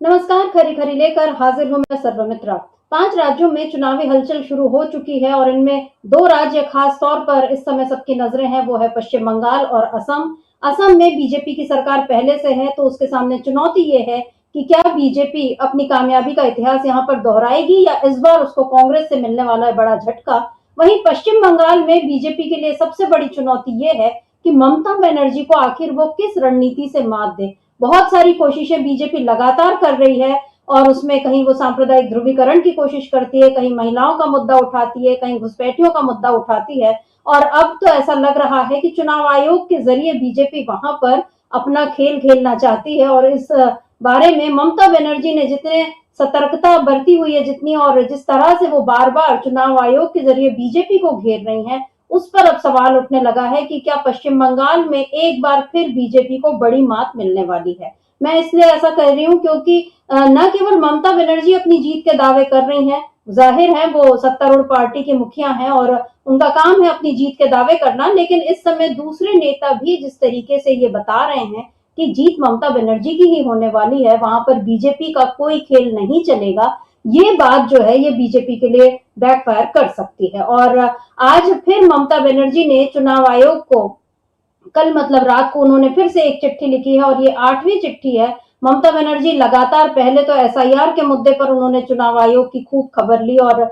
नमस्कार, खरी खरी लेकर हाजिर हूं मैं सर्वमित्रा। 5 राज्यों में चुनावी हलचल शुरू हो चुकी है और इनमें 2 राज्य खास तौर पर इस समय सबकी नजरें हैं, वो है पश्चिम बंगाल और असम। असम में बीजेपी की सरकार पहले से है, तो उसके सामने चुनौती ये है कि क्या बीजेपी अपनी कामयाबी का इतिहास यहाँ पर दोहराएगी या इस बार उसको कांग्रेस से मिलने वाला है बड़ा झटका। वहीं पश्चिम बंगाल में बीजेपी के लिए सबसे बड़ी चुनौती ये है कि ममता बनर्जी को आखिर वो किस रणनीति से मात दे। बहुत सारी कोशिशें बीजेपी लगातार कर रही है और उसमें कहीं वो सांप्रदायिक ध्रुवीकरण की कोशिश करती है, कहीं महिलाओं का मुद्दा उठाती है, कहीं घुसपैठियों का मुद्दा उठाती है। और अब तो ऐसा लग रहा है कि चुनाव आयोग के जरिए बीजेपी वहां पर अपना खेल खेलना चाहती है और इस बारे में ममता बनर्जी ने जितने सतर्कता बरती हुई है, जितनी और जिस तरह से वो बार बार चुनाव आयोग के जरिए बीजेपी को घेर रही हैं, उस पर अब सवाल उठने लगा है कि क्या पश्चिम बंगाल में एक बार फिर बीजेपी को बड़ी मात मिलने वाली है। मैं इसलिए ऐसा कह रही हूँ क्योंकि न केवल ममता बनर्जी अपनी जीत के दावे कर रही हैं, जाहिर है वो सत्तारूढ़ पार्टी की मुखिया हैं और उनका काम है अपनी जीत के दावे करना, लेकिन इस समय दूसरे नेता भी जिस तरीके से ये बता रहे हैं कि जीत ममता बनर्जी की ही होने वाली है, वहां पर बीजेपी का कोई खेल नहीं चलेगा, ये बात जो है ये बीजेपी के लिए बैकफायर कर सकती है। और आज फिर ममता बनर्जी ने चुनाव आयोग को कल मतलब रात को उन्होंने फिर से एक चिट्ठी लिखी है और ये 8वीं चिट्ठी है। ममता बनर्जी लगातार पहले तो एसआईआर के मुद्दे पर उन्होंने चुनाव आयोग की खूब खबर ली और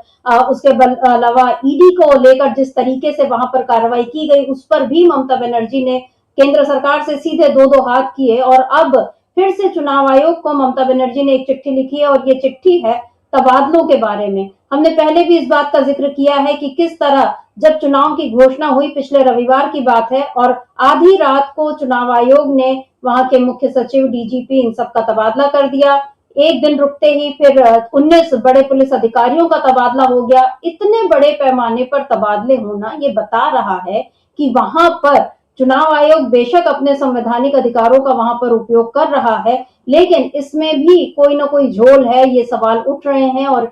उसके अलावा ईडी को लेकर जिस तरीके से वहां पर कार्रवाई की गई उस पर भी ममता बनर्जी ने केंद्र सरकार से सीधे दो दो हाथ किए और अब फिर से चुनाव आयोग को ममता बनर्जी ने एक चिट्ठी लिखी है और ये चिट्ठी है तबादलों के बारे में। हमने पहले भी इस बात का जिक्र किया है कि किस तरह जब चुनाव की घोषणा हुई पिछले रविवार की बात है और आधी रात को चुनाव आयोग ने वहां के मुख्य सचिव, डीजीपी इन सब का तबादला कर दिया। एक दिन रुकते ही फिर 19 बड़े पुलिस अधिकारियों का तबादला हो गया। इतने बड़े पैमाने पर तबादले होना ये बता रहा है कि वहां पर चुनाव आयोग बेशक अपने संवैधानिक अधिकारों का वहां पर उपयोग कर रहा है, लेकिन इसमें भी कोई ना कोई झोल है, ये सवाल उठ रहे हैं। और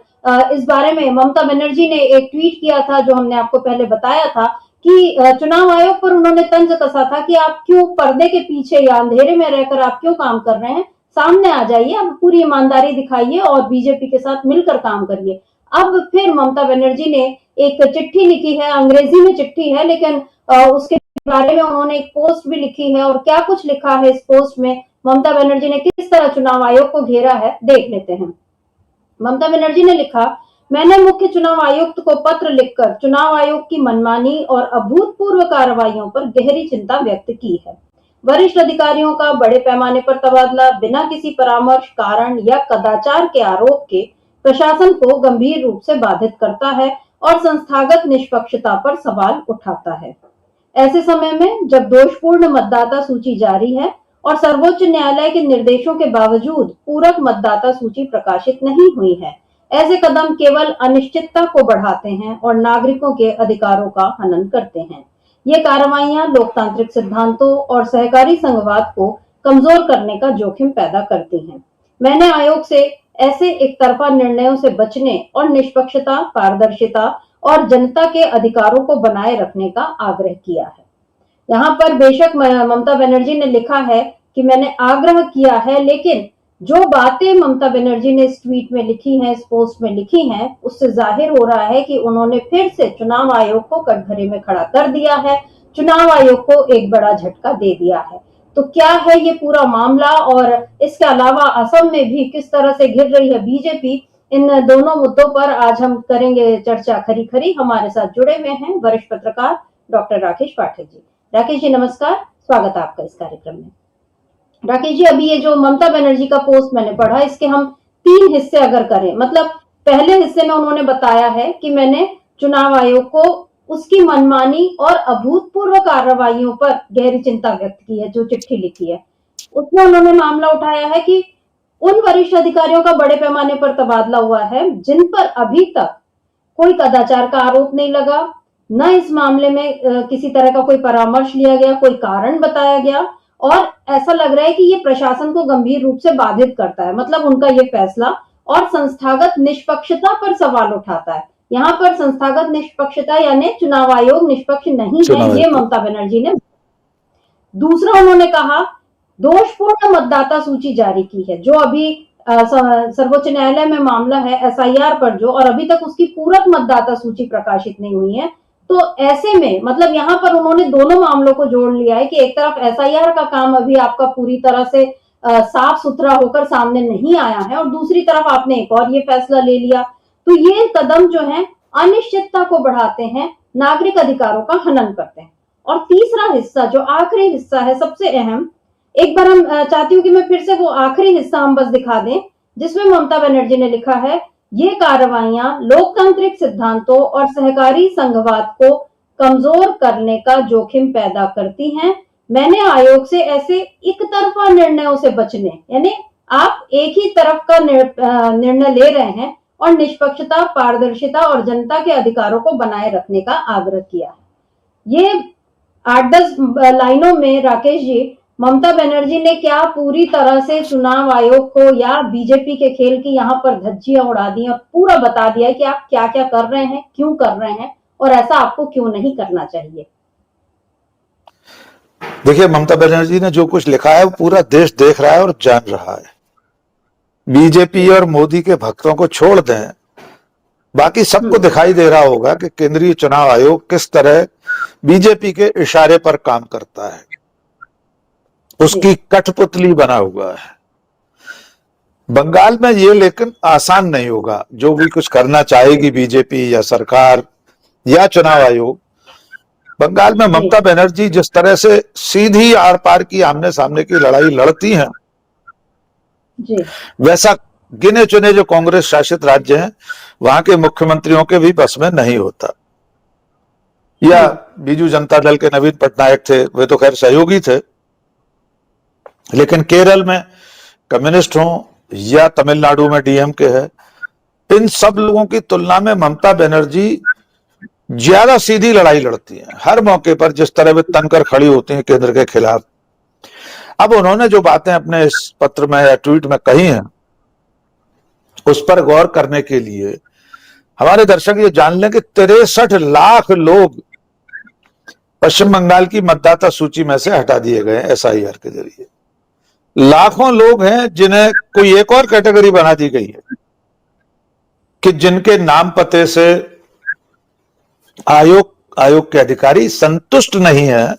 इस बारे में ममता बनर्जी ने एक ट्वीट किया था जो हमने आपको पहले बताया था कि चुनाव आयोग पर उन्होंने तंज कसा था कि आप क्यों पर्दे के पीछे या अंधेरे में रहकर आप क्यों काम कर रहे हैं, सामने आ जाइए, आप पूरी ईमानदारी दिखाइए और बीजेपी के साथ मिलकर काम करिए। अब फिर ममता बनर्जी ने एक चिट्ठी लिखी है, अंग्रेजी में चिट्ठी है, लेकिन उसके बारे में उन्होंने एक पोस्ट भी लिखी है और क्या कुछ लिखा है इस पोस्ट में, ममता बनर्जी ने किस तरह चुनाव आयोग को घेरा है, देख लेते हैं। ममता बनर्जी ने लिखा, मैंने मुख्य चुनाव आयुक्त को पत्र लिखकर चुनाव आयोग की मनमानी और अभूतपूर्व कार्रवाइयों पर गहरी चिंता व्यक्त की है। वरिष्ठ अधिकारियों का बड़े पैमाने पर तबादला बिना किसी परामर्श, कारण या कदाचार के आरोप के प्रशासन को गंभीर रूप से बाधित करता है और संस्थागत निष्पक्षता पर सवाल उठाता है। ऐसे समय में जब दोषपूर्ण मतदाता सूची जारी है और सर्वोच्च न्यायालय के निर्देशों के बावजूद पूरक मतदाता सूची प्रकाशित नहीं हुई है, ऐसे कदम केवल अनिश्चितता को बढ़ाते हैं और नागरिकों के अधिकारों का हनन करते हैं। ये कार्रवाइयां लोकतांत्रिक सिद्धांतों और सहकारी संघवाद को कमजोर करने का जोखिम पैदा करती हैं। मैंने आयोग से ऐसे एक तरफा निर्णयों से बचने और निष्पक्षता, पारदर्शिता और जनता के अधिकारों को बनाए रखने का आग्रह किया है। यहाँ पर बेशक ममता बनर्जी ने लिखा है कि मैंने आग्रह किया है, लेकिन जो बातें ममता बनर्जी ने इस ट्वीट में लिखी हैं, इस पोस्ट में लिखी हैं, उससे जाहिर हो रहा है कि उन्होंने फिर से चुनाव आयोग को कटघरे में खड़ा कर दिया है, चुनाव आयोग को एक बड़ा झटका दे दिया है। तो क्या है ये पूरा मामला और इसके अलावा असम में भी किस तरह से घिर रही है बीजेपी, इन दोनों मुद्दों पर आज हम करेंगे चर्चा खरी खरी। हमारे साथ जुड़े हुए हैं वरिष्ठ पत्रकार डॉक्टर राकेश पाठक जी। राकेश जी नमस्कार, स्वागत है आपका इस कार्यक्रम में। राकेश जी, अभी ये जो ममता बनर्जी का पोस्ट मैंने पढ़ा, इसके हम 3 हिस्से अगर करें, मतलब पहले हिस्से में उन्होंने बताया है कि मैंने चुनाव आयोग को उसकी मनमानी और अभूतपूर्व कार्रवाइयों पर गहरी चिंता व्यक्त की है, जो चिट्ठी लिखी है उसमें उन्होंने मामला उठाया है कि उन वरिष्ठ अधिकारियों का बड़े पैमाने पर तबादला हुआ है जिन पर अभी तक कोई कदाचार का आरोप नहीं लगा, न इस मामले में किसी तरह का कोई परामर्श लिया गया, कोई कारण बताया गया, और ऐसा लग रहा है कि ये प्रशासन को गंभीर रूप से बाधित करता है। मतलब उनका ये फैसला और संस्थागत निष्पक्षता पर सवाल उठाता है। यहाँ पर संस्थागत निष्पक्षता यानी चुनाव आयोग निष्पक्ष नहीं है, ये ममता बनर्जी ने। दूसरा उन्होंने कहा दोषपूर्ण मतदाता सूची जारी की है, जो अभी सर्वोच्च न्यायालय में मामला है एसआईआर पर जो, और अभी तक उसकी पूरक मतदाता सूची प्रकाशित नहीं हुई है। तो ऐसे में मतलब यहाँ पर उन्होंने दोनों मामलों को जोड़ लिया है कि एक तरफ एसआईआर का काम अभी आपका पूरी तरह से साफ सुथरा होकर सामने नहीं आया है, और दूसरी तरफ आपने एक और ये फैसला ले लिया। तो ये कदम जो है अनिश्चितता को बढ़ाते हैं, नागरिक अधिकारों का हनन करते हैं। और तीसरा हिस्सा जो आखिरी हिस्सा है सबसे अहम, एक बार हम चाहती हूँ कि मैं फिर से वो आखिरी हिस्सा हम बस दिखा दें, जिसमें ममता बनर्जी ने लिखा है, ये कार्रवाइयां लोकतांत्रिक सिद्धांतों और सहकारी संघवाद को कमजोर करने का जोखिम पैदा करती हैं। मैंने आयोग से ऐसे एक तरफा निर्णयों से बचने, यानी आप एक ही तरफ का निर्णय ले रहे हैं, और निष्पक्षता, पारदर्शिता और जनता के अधिकारों को बनाए रखने का आग्रह किया है। ये 8-10 लाइनों में राकेश जी, ममता बनर्जी ने क्या पूरी तरह से चुनाव आयोग को या बीजेपी के खेल की यहाँ पर धज्जियां उड़ा दी और पूरा बता दिया है कि आप क्या क्या कर रहे हैं, क्यों कर रहे हैं, और ऐसा आपको क्यों नहीं करना चाहिए। देखिए, ममता बनर्जी ने जो कुछ लिखा है वो पूरा देश देख रहा है और जान रहा है। बीजेपी और मोदी के भक्तों को छोड़ दें, बाकी सबको दिखाई दे रहा होगा कि केंद्रीय चुनाव आयोग किस तरह बीजेपी के इशारे पर काम करता है, उसकी कठपुतली बना हुआ है। बंगाल में ये लेकिन आसान नहीं होगा, जो भी कुछ करना चाहेगी बीजेपी या सरकार या चुनाव आयोग। बंगाल में ममता बनर्जी जिस तरह से सीधी आर पार की आमने सामने की लड़ाई लड़ती हैं, वैसा गिने चुने जो कांग्रेस शासित राज्य हैं वहां के मुख्यमंत्रियों के भी बस में नहीं होता। या बीजू जनता दल के नवीन पटनायक थे, वे तो खैर सहयोगी थे, लेकिन केरल में कम्युनिस्ट हों या तमिलनाडु में डीएमके है, इन सब लोगों की तुलना में ममता बनर्जी ज्यादा सीधी लड़ाई लड़ती हैं। हर मौके पर जिस तरह वे तनकर खड़ी होती हैं केंद्र के खिलाफ। अब उन्होंने जो बातें अपने इस पत्र में या ट्वीट में कही हैं, उस पर गौर करने के लिए हमारे दर्शक ये जान लें कि 63 लाख लोग पश्चिम बंगाल की मतदाता सूची में से हटा दिए गए एसआईआर के जरिए। लाखों लोग हैं जिन्हें कोई एक और कैटेगरी बना दी गई है कि जिनके नाम पते से आयोग के अधिकारी संतुष्ट नहीं है,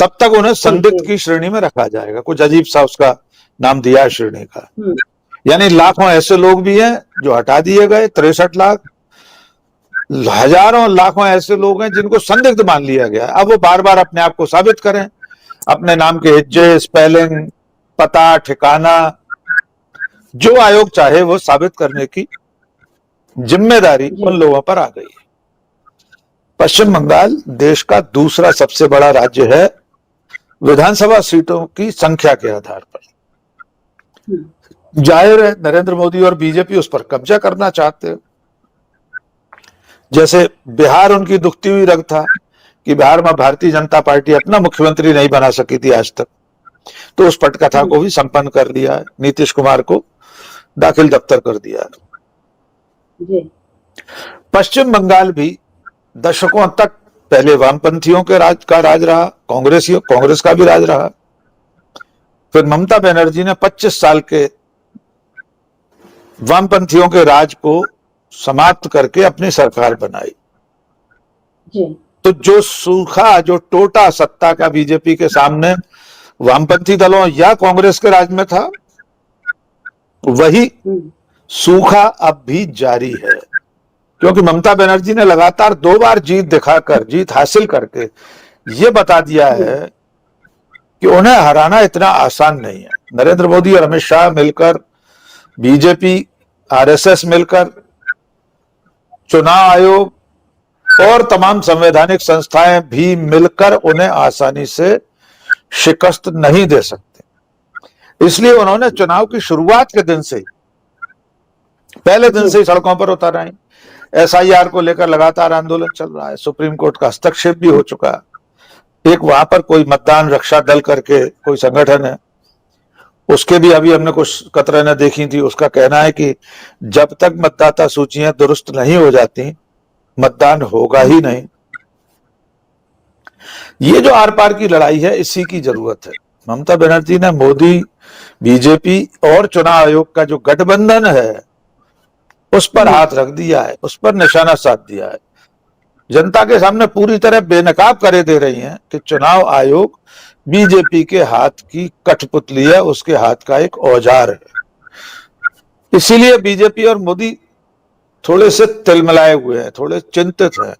तब तक उन्हें संदिग्ध की श्रेणी में रखा जाएगा। कुछ अजीब सा उसका नाम दिया है श्रेणी का। यानी लाखों ऐसे लोग भी हैं जो हटा दिए गए, 63 लाख। हजारों लाखों ऐसे लोग हैं जिनको संदिग्ध मान लिया गया। अब वो बार बार अपने आप को साबित करें, अपने नाम के हिज्जे, स्पेलिंग, पता, ठिकाना, जो आयोग चाहे वो साबित करने की जिम्मेदारी उन लोगों पर आ गई है। पश्चिम बंगाल देश का दूसरा सबसे बड़ा राज्य है विधानसभा सीटों की संख्या के आधार पर। जाहिर है नरेंद्र मोदी और बीजेपी उस पर कब्जा करना चाहते हैं। जैसे बिहार उनकी दुखती हुई रग था कि बिहार में भारतीय जनता पार्टी अपना मुख्यमंत्री नहीं बना सकी थी आज तक, तो उस पटकथा को भी संपन्न कर दिया है, नीतीश कुमार को दाखिल दफ्तर कर दिया है। पश्चिम बंगाल भी दशकों तक पहले वामपंथियों के राज रहा, कांग्रेस का भी राज रहा। फिर ममता बनर्जी ने 25 साल के वामपंथियों के राज को समाप्त करके अपनी सरकार बनाई। तो जो सूखा, जो टोटा सत्ता का बीजेपी के सामने वामपंथी दलों या कांग्रेस के राज में था, वही सूखा अब भी जारी है। क्योंकि ममता बनर्जी ने लगातार 2 बार जीत हासिल करके ये बता दिया है कि उन्हें हराना इतना आसान नहीं है। नरेंद्र मोदी और अमित शाह मिलकर, बीजेपी, आरएसएस मिलकर, चुनाव आयोग और तमाम संवैधानिक संस्थाएं भी मिलकर उन्हें आसानी से शिकस्त नहीं दे सकते। इसलिए उन्होंने चुनाव की शुरुआत के दिन से ही, पहले दिन से ही सड़कों पर उतर आए। एसआईआर को लेकर लगातार आंदोलन चल रहा है, सुप्रीम कोर्ट का हस्तक्षेप भी हो चुका है। एक वहां पर कोई मतदान रक्षा दल करके कोई संगठन है, उसके भी अभी हमने कुछ कतरने देखी थी। उसका कहना है कि जब तक मतदाता सूचियां दुरुस्त नहीं हो जाती, मतदान होगा ही नहीं। ये जो आर पार की लड़ाई है, इसी की जरूरत है। ममता बनर्जी ने मोदी, बीजेपी और चुनाव आयोग का जो गठबंधन है उस पर हाथ रख दिया है, उस पर निशाना साध दिया है। जनता के सामने पूरी तरह बेनकाब करे दे रही हैं कि चुनाव आयोग बीजेपी के हाथ की कठपुतली है, उसके हाथ का एक औजार है। इसीलिए बीजेपी और मोदी थोड़े से तिलमिलाए हुए हैं, थोड़े चिंतित हैं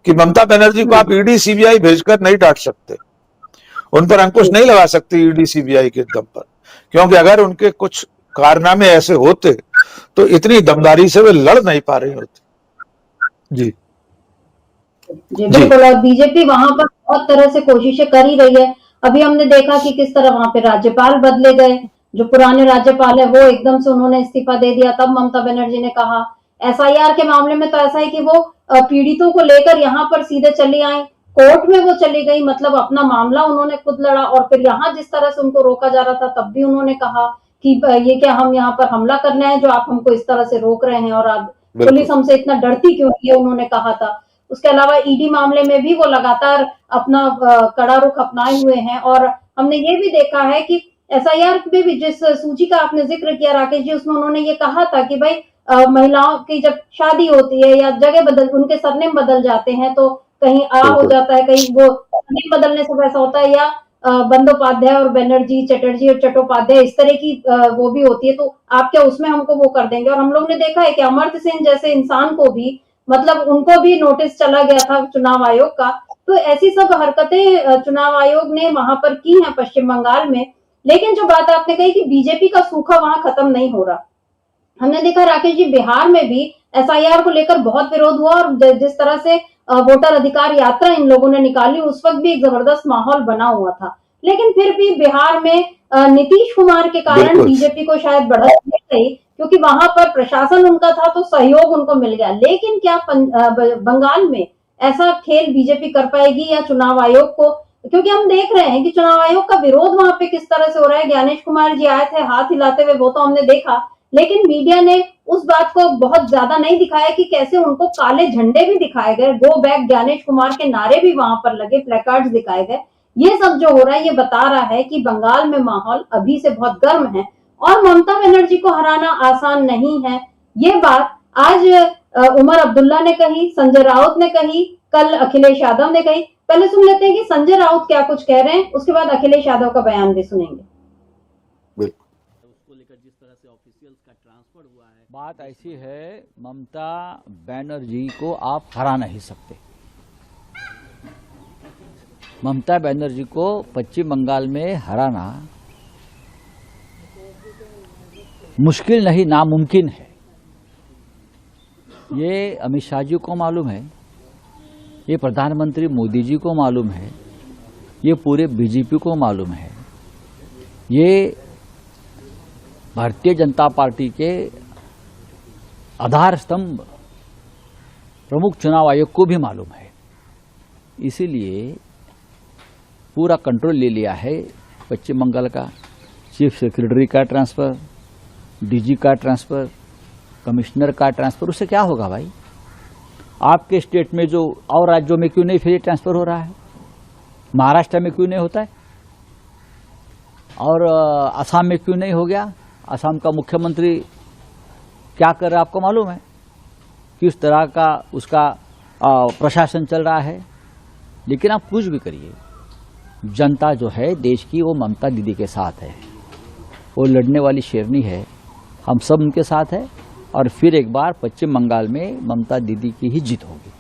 कि ममता बनर्जी को आप ईडी सीबीआई भेजकर नहीं डांट सकते, उन पर अंकुश नहीं लगा सकते ईडी सीबीआई के दम पर, क्योंकि अगर उनके कुछ कारनामे ऐसे होते तो इतनी दमदारी से वे लड़ नहीं पा रही होती। जी जी बिल्कुल। और बीजेपी वहां पर बहुत तरह से कोशिशें कर ही रही है। अभी हमने देखा कि किस तरह वहां पे राज्यपाल बदले गए, जो पुराने राज्यपाल है वो एकदम से उन्होंने इस्तीफा दे दिया। तब ममता बनर्जी ने कहा, एसआईआर के मामले में तो ऐसा है कि वो पीड़ितों को लेकर यहाँ पर सीधे चली आई, कोर्ट में वो चली गई, मतलब अपना मामला उन्होंने खुद लड़ा। और फिर यहाँ जिस तरह से उनको रोका जा रहा था तब भी उन्होंने कहा कि ये क्या हम यहाँ पर हमला करने आए जो आप हमको इस तरह से रोक रहे हैं, और आप पुलिस हमसे इतना डरती क्यों, ये उन्होंने कहा था। उसके अलावा ईडी मामले में भी वो लगातार अपना कड़ा रुख अपनाए हुए हैं। और हमने ये भी देखा है कि एसआईआर में भी जिस सूची का आपने जिक्र किया राकेश जी, उसमें उन्होंने ये कहा था कि भाई महिलाओं की जब शादी होती है या जगह बदल, उनके सरनेम बदल जाते हैं, तो कहीं आ हो जाता है, कहीं वो सरनेम बदलने से वैसा होता है, या बंदोपाध्याय और बनर्जी, चटर्जी और चट्टोपाध्याय इस तरह की वो भी होती है, तो आप क्या उसमें हमको वो कर देंगे। और हम लोग ने देखा है कि अमर्त्य सेन जैसे इंसान को भी, मतलब उनको भी नोटिस चला गया था चुनाव आयोग का। तो ऐसी सब हरकतें चुनाव आयोग ने वहां पर की हैं पश्चिम बंगाल में। लेकिन जो बात आपने कही कि बीजेपी का सूखा वहां खत्म नहीं हो रहा, हमने देखा राकेश जी बिहार में भी एसआईआर को लेकर बहुत विरोध हुआ, और जिस तरह से वोटर अधिकार यात्रा इन लोगों ने निकाली उस वक्त भी एक जबरदस्त माहौल बना हुआ था। लेकिन फिर भी बिहार में नीतीश कुमार के कारण बीजेपी को शायद बढ़त मिल गई, क्योंकि वहां पर प्रशासन उनका था तो सहयोग उनको मिल गया। लेकिन क्या बंगाल में ऐसा खेल बीजेपी कर पाएगी या चुनाव आयोग को, क्योंकि हम देख रहे हैं कि चुनाव आयोग का विरोध वहां पे किस तरह से हो रहा है। ज्ञानेश कुमार जी आए थे हाथ हिलाते हुए, वो तो हमने देखा, लेकिन मीडिया ने उस बात को बहुत ज्यादा नहीं दिखाया कि कैसे उनको काले झंडे भी दिखाए गए, गो बैक ज्ञानेश कुमार के नारे भी वहां पर लगे, प्लेकार्ड्स दिखाए गए। ये सब जो हो रहा है ये बता रहा है कि बंगाल में माहौल अभी से बहुत गर्म है और ममता बनर्जी को हराना आसान नहीं है। ये बात आज उमर अब्दुल्ला ने कही, संजय राउत ने कही, कल अखिलेश यादव ने कही। पहले सुन लेते हैं कि संजय राउत क्या कुछ कह रहे हैं, उसके बाद अखिलेश यादव का बयान भी सुनेंगे। उसको लेकर जिस तरह से ऑफिशियल्स का ट्रांसफर हुआ है, बात ऐसी है, ममता बनर्जी को आप हरा नहीं सकते। ममता बनर्जी को पश्चिम बंगाल में हराना मुश्किल नहीं, नामुमकिन है। ये अमित शाह जी को मालूम है, ये प्रधानमंत्री मोदी जी को मालूम है, ये पूरे बीजेपी को मालूम है, ये भारतीय जनता पार्टी के आधार स्तंभ प्रमुख चुनाव आयोग को भी मालूम है। इसीलिए पूरा कंट्रोल ले लिया है पश्चिम बंगाल का। चीफ सेक्रेटरी का ट्रांसफर, डीजी का ट्रांसफर, कमिश्नर का ट्रांसफर, उससे क्या होगा भाई? आपके स्टेट में जो और राज्यों में क्यों नहीं फिर ट्रांसफर हो रहा है? महाराष्ट्र में क्यों नहीं होता है? और असम में क्यों नहीं हो गया? असम का मुख्यमंत्री क्या कर रहा है आपको मालूम है? किस तरह का उसका प्रशासन चल रहा है। लेकिन आप कुछ भी करिए, जनता जो है देश की वो ममता दीदी के साथ है, वो लड़ने वाली शेरनी है, हम सब उनके साथ है। और फिर एक बार पश्चिम बंगाल में ममता दीदी की ही जीत होगी।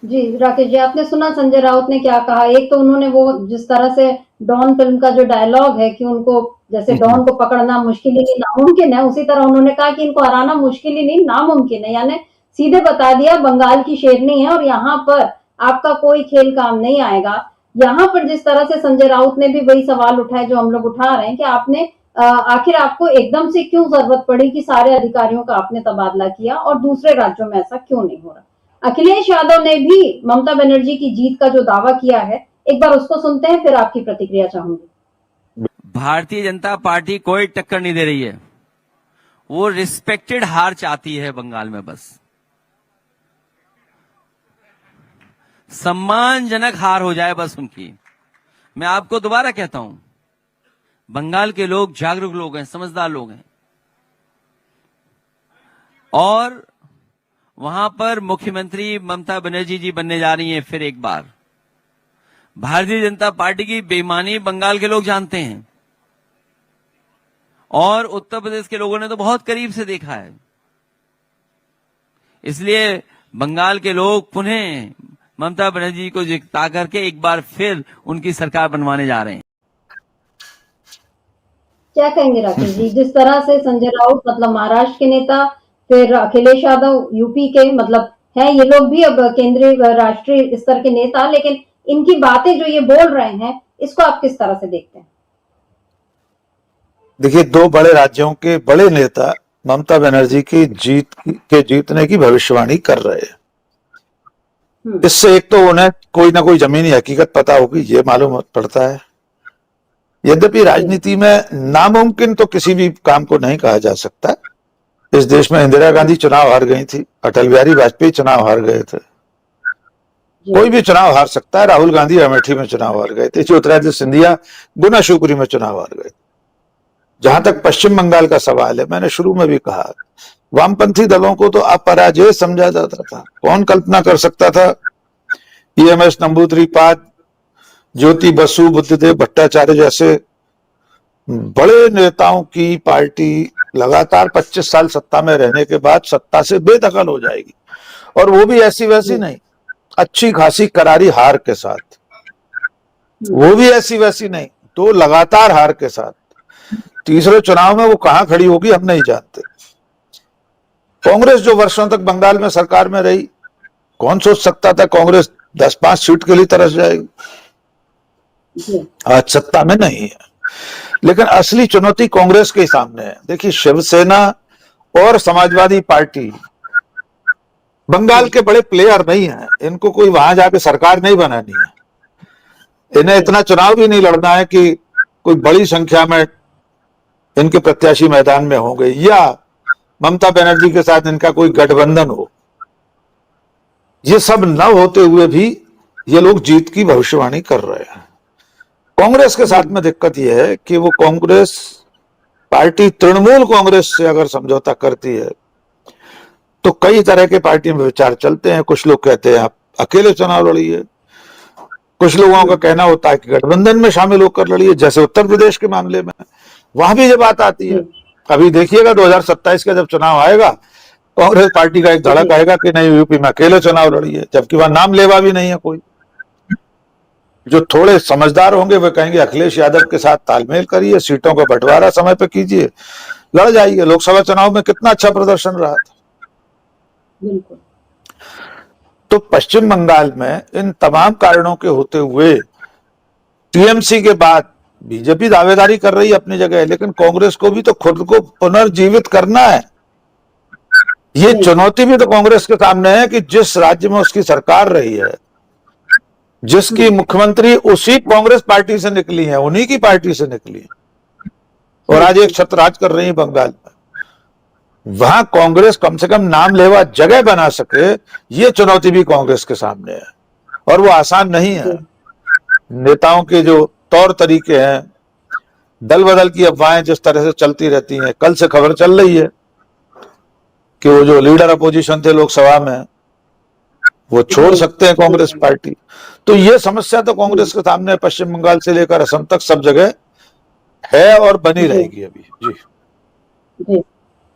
जी राकेश जी, आपने सुना संजय राउत ने क्या कहा। एक तो उन्होंने वो जिस तरह से डॉन फिल्म का जो डायलॉग है कि उनको जैसे डॉन को पकड़ना मुश्किल ही नहीं नामुमकिन है, उसी तरह उन्होंने कहा कि इनको हराना मुश्किल ही नहीं नामुमकिन है। यानी सीधे बता दिया बंगाल की शेरनी है और यहाँ पर आपका कोई खेल काम नहीं आएगा। यहाँ पर जिस तरह से संजय राउत ने भी वही सवाल उठाए जो हम लोग उठा रहे हैं कि आपने आखिर आपको एकदम से क्यों जरूरत पड़ी कि सारे अधिकारियों का आपने तबादला किया और दूसरे राज्यों में ऐसा क्यों नहीं हो रहा। अखिलेश यादव ने भी ममता बनर्जी की जीत का जो दावा किया है, एक बार उसको सुनते हैं, फिर आपकी प्रतिक्रिया चाहूंगी। भारतीय जनता पार्टी कोई टक्कर नहीं दे रही है, वो रिस्पेक्टेड हार चाहती है बंगाल में, बस सम्मानजनक हार हो जाए बस उनकी। मैं आपको दोबारा कहता हूं, बंगाल के लोग जागरूक लोग हैं, समझदार लोग हैं, और वहां पर मुख्यमंत्री ममता बनर्जी जी बनने जा रही हैं फिर एक बार। भारतीय जनता पार्टी की बेईमानी बंगाल के लोग जानते हैं, और उत्तर प्रदेश के लोगों ने तो बहुत करीब से देखा है। इसलिए बंगाल के लोग पुनः ममता बनर्जी को जिता करके एक बार फिर उनकी सरकार बनवाने जा रहे हैं। क्या कहेंगे राकेश जी, जिस तरह से संजय राउत मतलब महाराष्ट्र के नेता, फिर अखिलेश यादव यूपी के, मतलब है ये लोग भी अब केंद्रीय राष्ट्रीय स्तर के नेता, लेकिन इनकी बातें जो ये बोल रहे हैं, इसको आप किस तरह से देखते हैं? देखिए, दो बड़े राज्यों के बड़े नेता ममता बनर्जी की जीतने की भविष्यवाणी कर रहे हैं। इससे एक तो उन्हें कोई ना कोई जमीनी हकीकत पता होगी, ये मालूम पड़ता है। यद्यपि राजनीति में नामुमकिन तो किसी भी काम को नहीं कहा जा सकता। इस देश में इंदिरा गांधी चुनाव हार गई थी, अटल बिहारी वाजपेयी चुनाव हार गए थे, कोई भी चुनाव हार सकता है। राहुल गांधी अमेठी में चुनाव हार गए थे, ज्योतिरादित्य सिंधिया गुना शिवपुरी में चुनाव हार गए। जहां तक पश्चिम बंगाल का सवाल है, मैंने शुरू में भी कहा, वामपंथी दलों को तो अपराजय समझा जाता था। कौन कल्पना कर सकता था ईएमएस नंबूद्रीपाद, ज्योति बसु, बुद्धदेव भट्टाचार्य जैसे बड़े नेताओं की पार्टी लगातार 25 साल सत्ता में रहने के बाद सत्ता से बेदखल हो जाएगी, और वो भी ऐसी वैसी नहीं, अच्छी खासी करारी हार के साथ। वो भी ऐसी वैसी नहीं, तो लगातार हार के साथ तीसरे चुनाव में वो कहां खड़ी होगी हम नहीं जानते। कांग्रेस जो वर्षों तक बंगाल में सरकार में रही, कौन सोच सकता था कांग्रेस 10-5 सीट के लिए तरस जाएगी। आज सत्ता में नहीं है, लेकिन असली चुनौती कांग्रेस के सामने है। देखिए, शिवसेना और समाजवादी पार्टी बंगाल के बड़े प्लेयर नहीं है, इनको कोई वहां जाके सरकार नहीं बनानी है। इन्हें इतना चुनाव भी नहीं लड़ना है कि कोई बड़ी संख्या में इनके प्रत्याशी मैदान में होंगे या ममता बनर्जी के साथ इनका कोई गठबंधन हो। ये सब न होते हुए भी ये लोग जीत की भविष्यवाणी कर रहे हैं। कांग्रेस के साथ में दिक्कत यह है कि वो कांग्रेस पार्टी तृणमूल कांग्रेस से अगर समझौता करती है तो कई तरह के पार्टी में विचार चलते हैं। कुछ लोग कहते हैं आप अकेले चुनाव लड़िए, कुछ लोगों का कहना होता है कि गठबंधन में शामिल होकर लड़िए, जैसे उत्तर प्रदेश के मामले में वहां भी ये बात आती है। अभी देखिएगा 2027 का जब चुनाव आएगा, कांग्रेस पार्टी का एक धड़क आएगा कि नहीं यूपी में अकेले चुनाव लड़िए, जबकि वहां नाम लेवा भी नहीं है कोई। जो थोड़े समझदार होंगे वे कहेंगे अखिलेश यादव के साथ तालमेल करिए, सीटों का बंटवारा समय पे कीजिए, लड़ जाइए। लोकसभा चुनाव में कितना अच्छा प्रदर्शन रहा था। बिल्कुल। तो पश्चिम बंगाल में इन तमाम कारणों के होते हुए टीएमसी के बाद बीजेपी दावेदारी कर रही है अपनी जगह, लेकिन कांग्रेस को भी तो खुद को पुनर्जीवित करना है। ये चुनौती भी तो कांग्रेस के सामने है कि जिस राज्य में उसकी सरकार रही है, जिसकी मुख्यमंत्री उसी कांग्रेस पार्टी से निकली है, उन्हीं की पार्टी से निकली है, और आज एक छत्रराज कर रही है बंगाल में, वहां कांग्रेस कम से कम नाम लेवा जगह बना सके, ये चुनौती भी कांग्रेस के सामने है। और वो आसान नहीं है। नेताओं के जो तौर तरीके हैं, दल बदल की अफवाहें जिस तरह से चलती रहती हैं, कल से खबर चल रही है कि वो जो लीडर अपोजिशन थे लोकसभा में, वो छोड़ सकते हैं कांग्रेस पार्टी। तो ये समस्या तो कांग्रेस के सामने पश्चिम बंगाल से लेकर असम तक सब जगह है और बनी रहेगी अभी। जी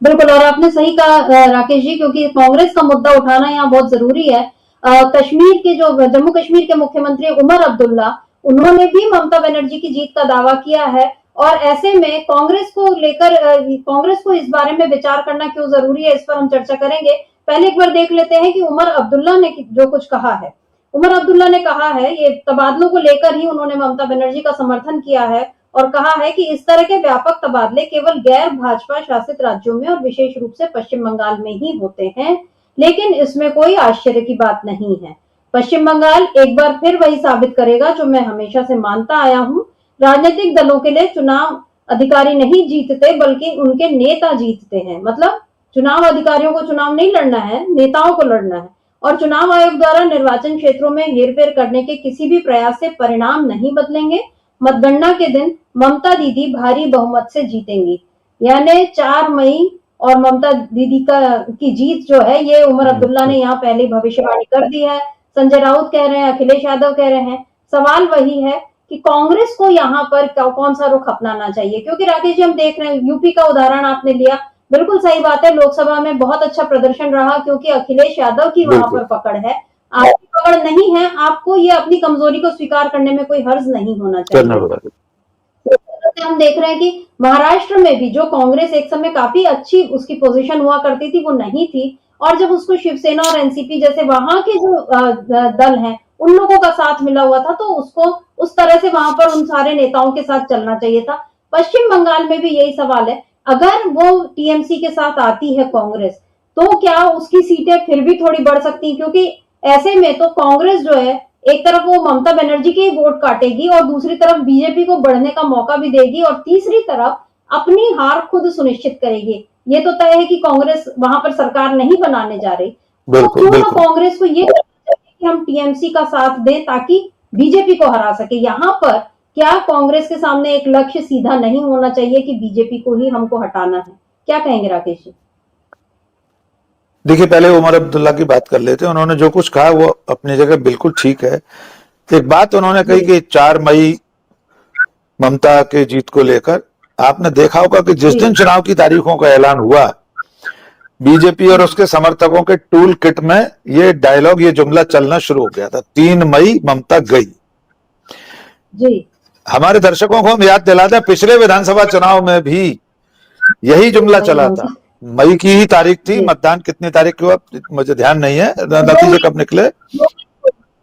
बिल्कुल, और आपने सही कहा राकेश जी, क्योंकि कांग्रेस का मुद्दा उठाना यहाँ बहुत जरूरी है। कश्मीर के जो जम्मू कश्मीर के मुख्यमंत्री उमर अब्दुल्ला, उन्होंने भी ममता बनर्जी की जीत का दावा किया है, और ऐसे में कांग्रेस को लेकर कांग्रेस को इस बारे में विचार करना क्यों जरूरी है, इस पर हम चर्चा करेंगे। पहले एक बार देख लेते हैं कि उमर अब्दुल्ला ने जो कुछ कहा है। उमर अब्दुल्ला ने कहा है, ये तबादलों को लेकर ही उन्होंने ममता बनर्जी का समर्थन किया है और कहा है कि इस तरह के व्यापक तबादले केवल गैर भाजपा शासित राज्यों में और विशेष रूप से पश्चिम बंगाल में ही होते हैं, लेकिन इसमें कोई आश्चर्य की बात नहीं है। पश्चिम बंगाल एक बार फिर वही साबित करेगा जो मैं हमेशा से मानता आया हूँ, राजनीतिक दलों के लिए चुनाव अधिकारी नहीं जीतते बल्कि उनके नेता जीतते हैं। मतलब चुनाव अधिकारियों को चुनाव नहीं लड़ना है, नेताओं को लड़ना है। और चुनाव आयोग द्वारा निर्वाचन क्षेत्रों में हेरफेर करने के किसी भी प्रयास से परिणाम नहीं बदलेंगे। मतगणना के दिन ममता दीदी भारी बहुमत से जीतेंगी। यानी 4 मई और ममता दीदी की जीत जो है, ये उमर अब्दुल्ला ने यहाँ पहले भविष्यवाणी कर दी है। संजय राउत कह रहे हैं, अखिलेश यादव कह रहे हैं। सवाल वही है कि कांग्रेस को यहाँ पर कौन सा रुख अपनाना चाहिए, क्योंकि राकेश जी हम देख रहे हैं, यूपी का उदाहरण आपने लिया, बिल्कुल सही बात है, लोकसभा में बहुत अच्छा प्रदर्शन रहा क्योंकि अखिलेश यादव की वहां पर पकड़ है, आपकी पकड़ नहीं है। आपको ये अपनी कमजोरी को स्वीकार करने में कोई हर्ज नहीं होना चाहिए। हम देख रहे हैं कि महाराष्ट्र में भी जो कांग्रेस एक समय काफी अच्छी उसकी पोजीशन हुआ करती थी, वो नहीं थी, और जब उसको शिवसेना और एनसीपी जैसे वहां के जो दल हैं उन लोगों का साथ मिला हुआ था, तो उसको उस तरह से वहां पर उन सारे नेताओं के साथ चलना चाहिए था। पश्चिम बंगाल में भी यही सवाल है, अगर वो टीएमसी के साथ आती है कांग्रेस, तो क्या उसकी सीटें फिर भी थोड़ी बढ़ सकती हैं, क्योंकि ऐसे में तो कांग्रेस जो है एक तरफ वो ममता बनर्जी के वोट काटेगी और दूसरी तरफ बीजेपी को बढ़ने का मौका भी देगी और तीसरी तरफ अपनी हार खुद सुनिश्चित करेगी। ये तो तय है कि कांग्रेस वहां पर सरकार नहीं बनाने जा रही, तो क्यों ना कांग्रेस को ये करना चाहिए कि हम टीएमसी का साथ दें ताकि बीजेपी को हरा सके। यहाँ पर क्या कांग्रेस के सामने एक लक्ष्य सीधा नहीं होना चाहिए कि बीजेपी को ही हमको हटाना है? क्या कहेंगे राकेश जी? देखिए, पहले उमर अब्दुल्ला की बात कर लेते हैं। उन्होंने जो कुछ कहा वो अपनी जगह बिल्कुल ठीक है। एक बात उन्होंने कही कि 4 मई ममता के जीत को लेकर आपने देखा होगा कि जिस दिन चुनाव की तारीखों का ऐलान हुआ, बीजेपी और उसके समर्थकों के टूल किट में ये डायलॉग, ये जुमला चलना शुरू हो गया था, 3 मई ममता गई। जी। हमारे दर्शकों को हम याद दिलाते हैं, पिछले विधानसभा चुनाव में भी यही जुमला चला था। मई की ही तारीख थी, मतदान कितनी तारीख को मुझे ध्यान नहीं है, नतीजे कब निकले,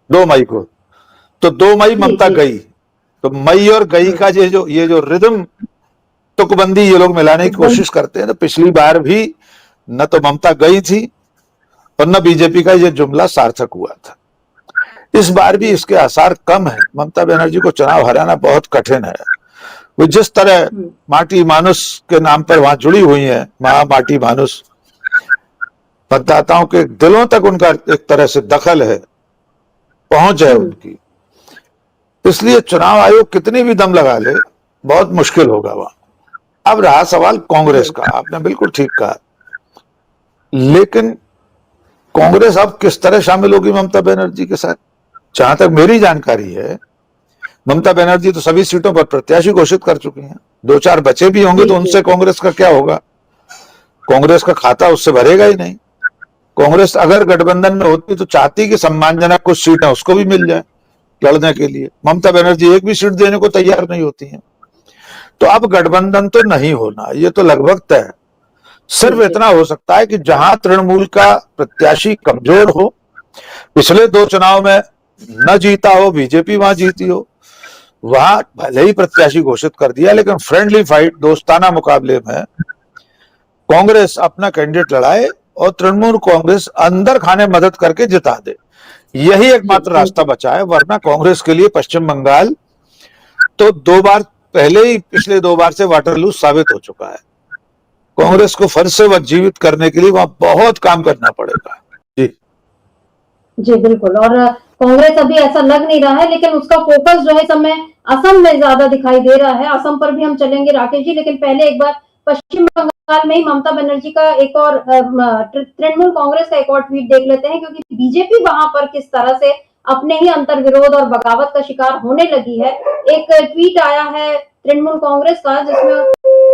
2 मई को। तो 2 मई ममता गई, तो मई और गई का ये जो रिदम तुकबंदी ये लोग मिलाने की कोशिश करते हैं। तो पिछली बार भी न तो ममता गई थी और न बीजेपी का ये जुमला सार्थक हुआ था। इस बार भी इसके आसार कम है। ममता बनर्जी को चुनाव हराना बहुत कठिन है। वो जिस तरह माटी मानुस के नाम पर वहां जुड़ी हुई है, महा माटी मानुस, मतदाताओं के दिलों तक उनका एक तरह से दखल है, पहुंच है उनकी। इसलिए चुनाव आयोग कितनी भी दम लगा ले, बहुत मुश्किल होगा वहां। अब रहा सवाल कांग्रेस का, आपने बिल्कुल ठीक कहा, लेकिन कांग्रेस अब किस तरह शामिल होगी ममता बनर्जी के साथ? जहां तक मेरी जानकारी है, ममता बनर्जी तो सभी सीटों पर प्रत्याशी घोषित कर चुकी हैं। 2-4 बचे भी होंगे तो उनसे कांग्रेस का क्या होगा? कांग्रेस का खाता उससे भरेगा ही नहीं। कांग्रेस अगर गठबंधन में होती तो चाहती कि सम्मानजनक कुछ सीटें उसको भी मिल जाए लड़ने के लिए। ममता बनर्जी एक भी सीट देने को तैयार नहीं होती है। तो अब गठबंधन तो नहीं होना, ये तो लगभग तय है। सिर्फ इतना हो सकता है कि जहां तृणमूल का प्रत्याशी कमजोर हो, पिछले 2 चुनाव में न जीता हो, बीजेपी वहां जीती हो, वहां भले ही प्रत्याशी घोषित कर दिया, लेकिन फ्रेंडली फाइट, दोस्ताना मुकाबले में कांग्रेस अपना कैंडिडेट लड़ाए और तृणमूल कांग्रेस अंदर खाने मदद करके जिता दे। यही एकमात्र रास्ता बचा है, वरना कांग्रेस के लिए पश्चिम बंगाल तो 2 बार पहले ही, पिछले 2 बार से वाटरलू साबित हो चुका है। कांग्रेस को फिर से जीवित करने के लिए वहां बहुत काम करना पड़ेगा। जी बिल्कुल। और कांग्रेस अभी ऐसा लग नहीं रहा है, लेकिन उसका फोकस जो है समय असम में ज्यादा दिखाई दे रहा है। असम पर भी हम चलेंगे राकेश जी, लेकिन पहले एक बार पश्चिम बंगाल में ही ममता बनर्जी का एक और तृणमूल कांग्रेस का एक और ट्वीट देख लेते हैं, क्योंकि बीजेपी वहां पर किस तरह से अपने ही अंतर विरोध और बगावत का शिकार होने लगी है। एक ट्वीट आया है तृणमूल कांग्रेस का, जिसमें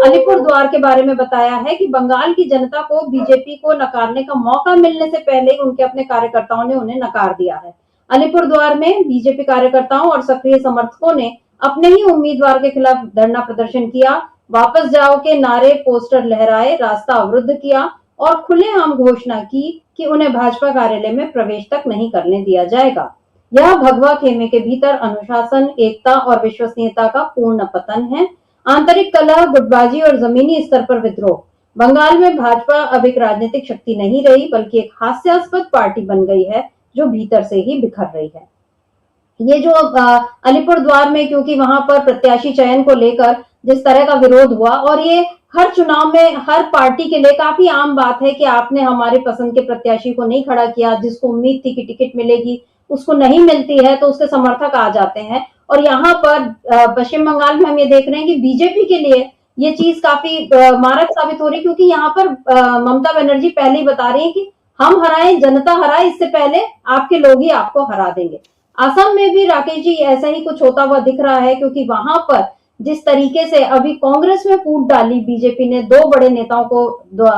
अलीपुरद्वार के बारे में बताया है कि बंगाल की जनता को बीजेपी को नकारने का मौका मिलने से पहले ही उनके अपने कार्यकर्ताओं ने उन्हें नकार दिया है। अलीपुरद्वार में बीजेपी कार्यकर्ताओं और सक्रिय समर्थकों ने अपने ही उम्मीदवार के खिलाफ धरना प्रदर्शन किया, वापस जाओ के नारे, पोस्टर लहराए, रास्ता अवरुद्ध किया और खुलेआम घोषणा की कि उन्हें भाजपा कार्यालय में प्रवेश तक नहीं करने दिया जाएगा। यह भगवा खेमे के भीतर अनुशासन, एकता और विश्वसनीयता का पूर्ण पतन है। आंतरिक कलह, गुटबाजी और जमीनी स्तर पर विद्रोह। बंगाल में भाजपा अब एक राजनीतिक शक्ति नहीं रही, बल्कि एक हास्यास्पद पार्टी बन गई है जो भीतर से ही बिखर रही है। ये जो अलीपुरद्वार में, क्योंकि वहां पर प्रत्याशी चयन को लेकर जिस तरह का विरोध हुआ, और ये हर चुनाव में हर पार्टी के लिए काफी आम बात है कि आपने हमारे पसंद के प्रत्याशी को नहीं खड़ा किया, जिसको उम्मीद थी कि टिकट मिलेगी उसको नहीं मिलती है तो उसके समर्थक आ जाते हैं। और यहाँ पर पश्चिम बंगाल में हम ये देख रहे हैं कि बीजेपी के लिए ये चीज काफी मारक साबित हो रही है, क्योंकि यहाँ पर ममता बनर्जी पहले ही बता रही है कि हम हराए, जनता हराए, इससे पहले आपके लोग ही आपको हरा देंगे। असम में भी राकेश जी ऐसा ही कुछ होता हुआ दिख रहा है, क्योंकि वहां पर जिस तरीके से अभी कांग्रेस में फूट डाली बीजेपी ने, दो बड़े नेताओं को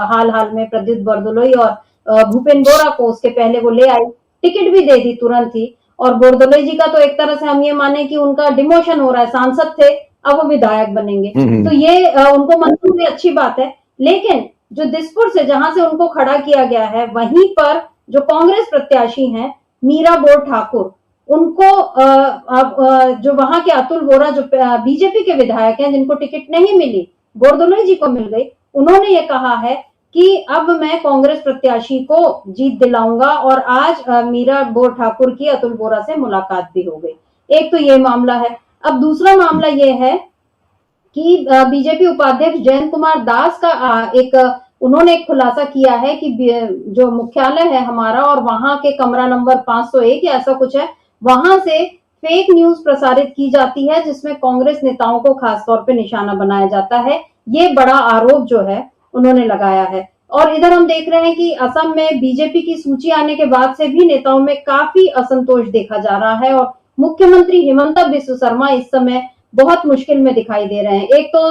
हाल हाल में प्रद्युत बरदोलोई और भूपेन बोरा को उसके पहले वो ले आई, टिकट भी दे दी तुरंत ही। और बोरदोलोई जी का तो एक तरह से हम ये माने कि उनका डिमोशन हो रहा है, सांसद थे अब वो विधायक बनेंगे, तो ये उनको मंजूर है, अच्छी बात है। लेकिन जो दिसपुर से जहां से उनको खड़ा किया गया है, वहीं पर जो कांग्रेस प्रत्याशी हैं मीरा बोर ठाकुर, उनको जो वहां के अतुल बोरा जो बीजेपी के विधायक हैं जिनको टिकट नहीं मिली, बोरदोलोई जी को मिल गई, उन्होंने ये कहा है कि अब मैं कांग्रेस प्रत्याशी को जीत दिलाऊंगा, और आज मीरा बोर ठाकुर की अतुल बोरा से मुलाकात भी हो गई। एक तो ये मामला है। अब दूसरा मामला ये है कि बीजेपी उपाध्यक्ष जयंत कुमार दास का उन्होंने एक खुलासा किया है कि जो मुख्यालय है हमारा और वहां के कमरा नंबर 501 या ऐसा कुछ है, वहां से फेक न्यूज प्रसारित की जाती है जिसमें कांग्रेस नेताओं को खासतौर पे निशाना बनाया जाता है। ये बड़ा आरोप जो है उन्होंने लगाया है। और इधर हम देख रहे हैं कि असम में बीजेपी की सूची आने के बाद से भी नेताओं में काफी असंतोष देखा जा रहा है, और मुख्यमंत्री हिमंता बिस्वा शर्मा इस समय बहुत मुश्किल में दिखाई दे रहे हैं। एक तो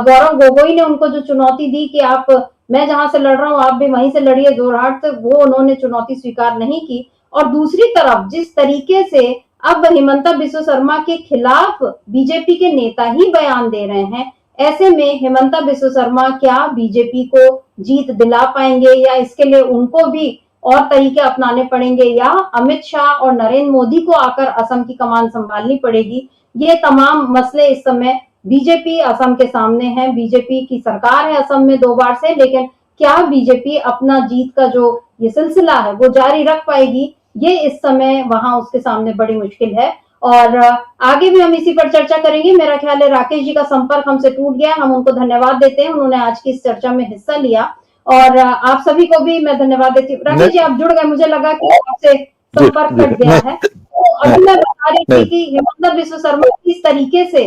गौरव गोगोई ने उनको जो चुनौती दी कि मैं जहां से लड़ रहा हूं आप भी वहीं से लड़िए जोरहाट से, वो उन्होंने चुनौती स्वीकार नहीं की। और दूसरी तरफ जिस तरीके से अब हिमंता बिस्वा शर्मा के खिलाफ बीजेपी के नेता ही बयान दे रहे हैं, ऐसे में हिमंता बिस्वा शर्मा क्या बीजेपी को जीत दिला पाएंगे, या इसके लिए उनको भी और तरीके अपनाने पड़ेंगे, या अमित शाह और नरेंद्र मोदी को आकर असम की कमान संभालनी पड़ेगी। ये तमाम मसले इस समय बीजेपी असम के सामने हैं। बीजेपी की सरकार है असम में 2 बार से, लेकिन क्या बीजेपी अपना जीत का जो ये सिलसिला है वो जारी रख पाएगी, ये इस समय वहां उसके सामने बड़ी मुश्किल है। और आगे भी हम इसी पर चर्चा करेंगे। मेरा ख्याल है राकेश जी का संपर्क हमसे टूट गया, हम उनको धन्यवाद देते हैं, उन्होंने आज की इस चर्चा में हिस्सा लिया। और आप सभी को भी मैं धन्यवाद देती हूँ। राकेश जी आप जुड़ गए, मुझे लगा कि आपसे संपर्क कट गया है। तो अभी मैं बता रही थी कि हिमंता बिस्वा शर्मा किस तरीके से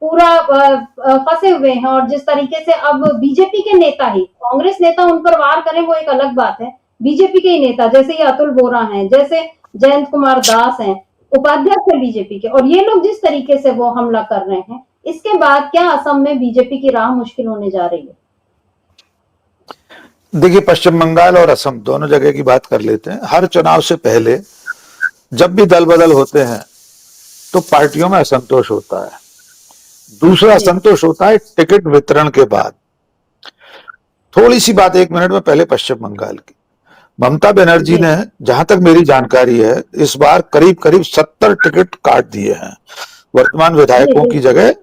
पूरा फंसे हुए हैं, और जिस तरीके से अब बीजेपी के नेता ही, कांग्रेस नेता उन पर वार करें वो एक अलग बात है, बीजेपी के ही नेता जैसे ये अतुल बोरा हैं, जैसे जयंत कुमार दास हैं, उपाध्यक्ष है बीजेपी के, और ये लोग जिस तरीके से वो हमला कर रहे हैं, इसके बाद क्या असम में बीजेपी की राह मुश्किल होने जा रही है? देखिए, पश्चिम बंगाल और असम दोनों जगह की बात कर लेते हैं। हर चुनाव से पहले जब भी दल बदल होते हैं तो पार्टियों में असंतोष होता है। दूसरा असंतोष होता है टिकट वितरण के बाद। थोड़ी सी बात 1 मिनट में पहले पश्चिम बंगाल की। ममता बनर्जी ने, जहां तक मेरी जानकारी है, इस बार करीब करीब 70 टिकट काट दिए हैं। वर्तमान विधायकों की जगह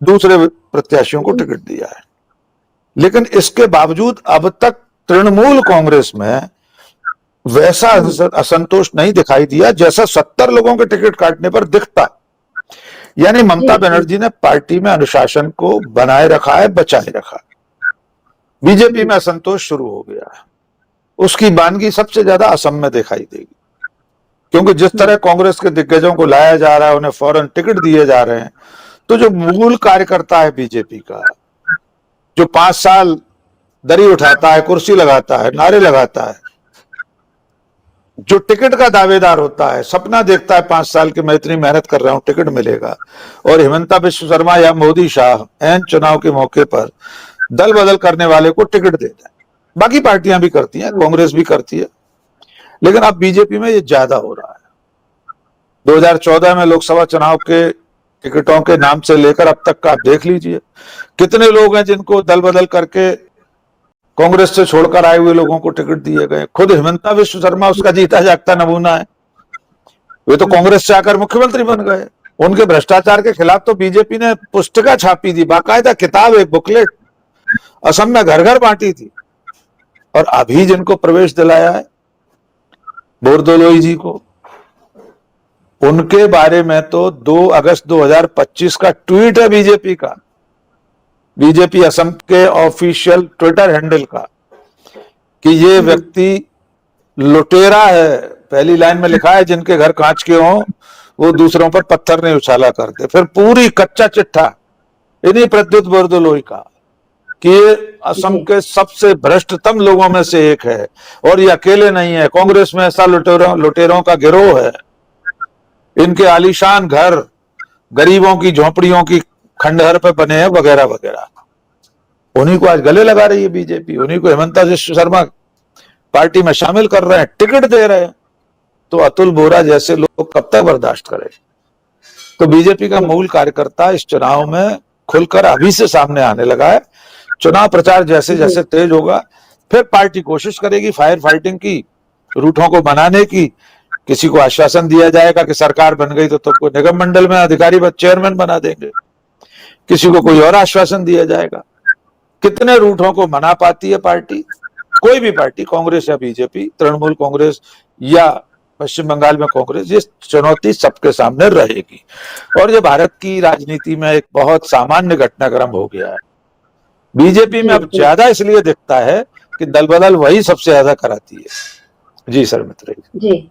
दूसरे प्रत्याशियों को टिकट दिया है। लेकिन इसके बावजूद अब तक तृणमूल कांग्रेस में वैसा असंतोष नहीं दिखाई दिया जैसा 70 लोगों के टिकट काटने पर दिखता। यानी ममता बनर्जी ने पार्टी में अनुशासन को बनाए रखा है, बचाए रखा है। बीजेपी में असंतोष शुरू हो गया है। उसकी बानगी सबसे ज्यादा असम में दिखाई देगी, क्योंकि जिस तरह कांग्रेस के दिग्गजों को लाया जा रहा है, उन्हें फौरन टिकट दिए जा रहे हैं, तो जो मूल कार्यकर्ता है बीजेपी का, जो 5 साल दरी उठाता है, कुर्सी लगाता है, नारे लगाता है, जो टिकट का दावेदार होता है, सपना देखता है 5 साल की मैं इतनी मेहनत कर रहा हूं, टिकट मिलेगा, और हिमंता बिस्वा शर्मा या मोदी शाह ऐन चुनाव के मौके पर दल बदल करने वाले को टिकट देते हैं। बाकी पार्टियां भी करती हैं, कांग्रेस भी करती है, लेकिन अब बीजेपी में ये ज्यादा हो रहा है। 2014 में लोकसभा चुनाव के टिकटों के नाम से लेकर अब तक का आप देख लीजिए, कितने लोग हैं जिनको दल बदल करके कांग्रेस से छोड़कर आए हुए लोगों को टिकट दिए गए। खुद हिमंता बिस्वा शर्मा उसका जीता जागता नमूना है। वे तो कांग्रेस से आकर मुख्यमंत्री बन गए। उनके भ्रष्टाचार के खिलाफ तो बीजेपी ने पुस्तिका छापी थी, बाकायदा किताब, एक बुकलेट असम में घर घर बांटी थी। और अभी जिनको प्रवेश दिलाया है बोरदोलोई जी को, उनके बारे में तो 2 अगस्त 2025 का ट्वीट है बीजेपी का, बीजेपी असम के ऑफिशियल ट्विटर हैंडल का कि ये व्यक्ति लुटेरा है। पहली लाइन में लिखा है, जिनके घर कांच के हों वो दूसरों पर पत्थर नहीं उछाला करते। फिर पूरी कच्चा चिट्ठा इन्हीं प्रद्युत बोरदोलोई का कि ये असम के सबसे भ्रष्टतम लोगों में से एक है और ये अकेले नहीं है, कांग्रेस में ऐसा लुटेरों का गिरोह है। इनके आलीशान घर गरीबों की झोपड़ियों की खंडहर पे बने हैं वगैरह वगैरह। उन्हीं को आज गले लगा रही है बीजेपी, उन्हीं को हेमंता बिश्व शर्मा पार्टी में शामिल कर रहे हैं, टिकट दे रहे हैं। तो अतुल बोरा जैसे लोग कब तक बर्दाश्त करें? तो बीजेपी का मूल कार्यकर्ता इस चुनाव में खुलकर अभी से सामने आने लगा है। चुनाव प्रचार जैसे जैसे तेज होगा फिर पार्टी कोशिश करेगी फायर फाइटिंग की, रूठों को बनाने की। किसी को आश्वासन दिया जाएगा कि सरकार बन गई तो तुमको निगम मंडल में अधिकारी चेयरमैन बना देंगे, किसी को कोई और आश्वासन दिया जाएगा। कितने रूठों को मना पाती है पार्टी? कोई भी पार्टी, कांग्रेस या बीजेपी, तृणमूल कांग्रेस या पश्चिम बंगाल में कांग्रेस, ये चुनौती सबके सामने रहेगी। और ये भारत की राजनीति में एक बहुत सामान्य घटनाक्रम हो गया है। बीजेपी में अब ज्यादा इसलिए दिखता है कि दल बदल वही सबसे ज्यादा कराती है। जी सर मित्र जी,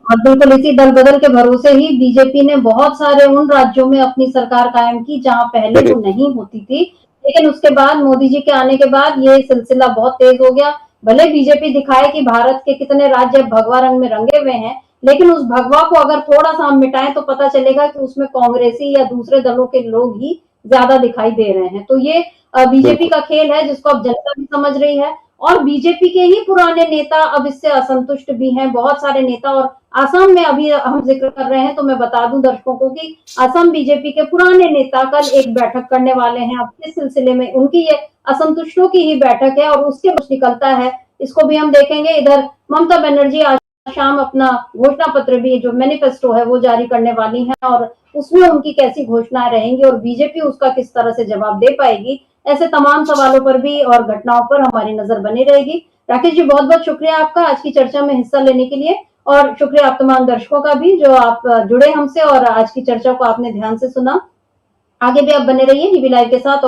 और बिल्कुल इसी दल बदल के भरोसे ही बीजेपी ने बहुत सारे उन राज्यों में अपनी सरकार कायम की जहां पहले वो नहीं होती थी, लेकिन उसके बाद मोदी जी के आने के बाद ये सिलसिला बहुत तेज हो गया। भले बीजेपी दिखाए कि भारत के कितने राज्य भगवा रंग में रंगे हुए हैं, लेकिन उस भगवा को अगर थोड़ा सा हम मिटाएं तो पता चलेगा कि उसमें कांग्रेसी या दूसरे दलों के लोग ही ज्यादा दिखाई दे रहे हैं। तो ये बीजेपी का खेल है जिसको अब जनता भी समझ रही है, और बीजेपी के ही पुराने नेता अब इससे असंतुष्ट भी हैं, बहुत सारे नेता। और असम में अभी हम जिक्र कर रहे हैं तो मैं बता दूं दर्शकों को कि असम बीजेपी के पुराने नेता कल एक बैठक करने वाले हैं। अब इस सिलसिले में उनकी ये असंतुष्टों की ही बैठक है और उसके कुछ निकलता है, इसको भी हम देखेंगे। इधर ममता बनर्जी आज शाम अपना घोषणा पत्र भी, जो मैनिफेस्टो है, वो जारी करने वाली है और उसमें उनकी कैसी घोषणाएं रहेंगी और बीजेपी उसका किस तरह से जवाब दे पाएगी, ऐसे तमाम सवालों पर भी और घटनाओं पर हमारी नजर बनी रहेगी। राकेश जी, बहुत बहुत शुक्रिया आपका आज की चर्चा में हिस्सा लेने के लिए, और शुक्रिया आप तमाम दर्शकों का भी जो आप जुड़े हमसे और आज की चर्चा को आपने ध्यान से सुना। आगे भी आप बने रहिए टीवी लाइव के साथ।